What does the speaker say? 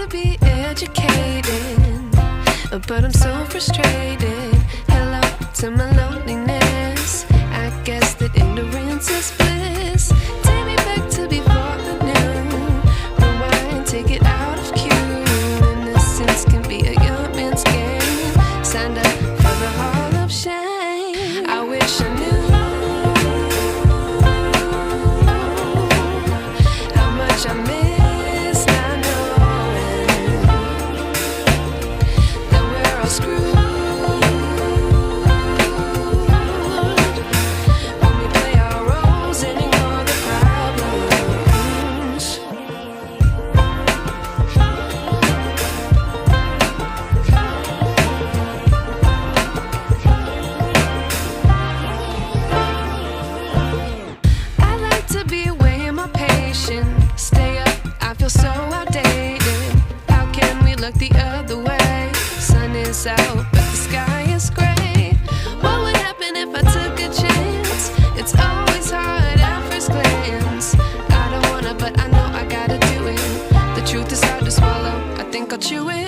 to be educated, but I'm so frustrated. Hello to my loneliness. I guess that ignorance is bliss. Take me back to before I knew. Rewind, take it out of cue. Innocence can be a young man's game. Signed up for the hall of shame. I wish I knew how much I miss not knowing that we're all screwed when we play our roles and ignore the problems. I like to be weighing my patience. Stay up, I feel so outdated. How can we look the other way? Sun is out, but the sky is gray. What would happen if I took a chance? It's always hard at first glance. I don't wanna, but I know I gotta do it. The truth is hard to swallow, I think I'll chew it.